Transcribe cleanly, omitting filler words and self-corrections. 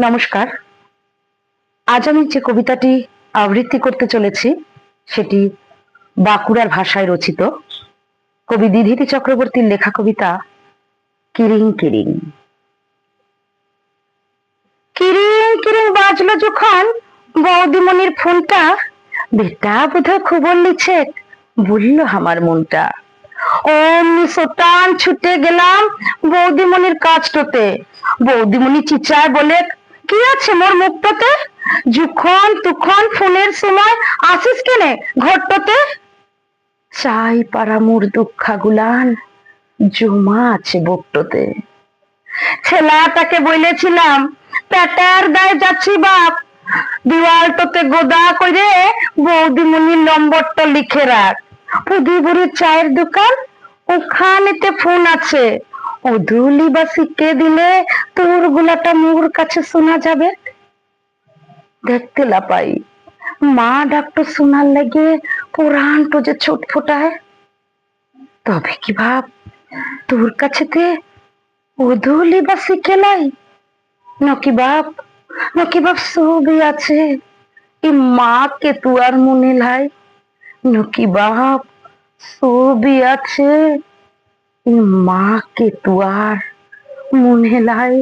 নমস্কার। আজ আমি যে কবিতাটি আবৃত্তি করতে চলেছি সেটি বাঁকুড়ার ভাষায় রচিত কবি দিধিতি চক্রবর্তীর লেখা কবিতা কিরিং কিরিং। কিরিং কিরিং বাজলো যখন বৌদিমণির ফোনটা, বেটা বোধহয় খবর লিছে, বলল আমার মনটা। অমনি সোটান ছুটে গেলাম বৌদিমণির কাছটোতে। বৌদিমণি চিচায় বলে, কি আছে মোর মুখটাতে? যখন তখন ফোনের সময় আসিস কেনে ঘরটাতে? চাই পাড়া মোর দুঃখাগুলান জমা আছে বুকটোতে। ছেলাটাকে বলেছিলাম, পেটার গায়ে যাচ্ছি বাপ, দেওয়ালটাতে গোদা করে বৌদিমণির নম্বরটা লিখে রাখ। পুদিবুড়ি চায়ের দোকান, ওখানেতে ফোন আছে। অধুলি বা শিখে দিলে তোর গুলাটা মোর কাছে শোনা যাবে। দেখতে লাপাই মা ডাক্তার শোনার লাগে পুরানটো যে ছটফটায়। তবে কি ভাব তোর কাছেতে অধুলি বা শিখে লাই? নকি বাপ সবই আছে, এই মাকে তু আর মনে লাই। নকি বাপ সবই আছে, এই মাকে তু আর মনে লাই।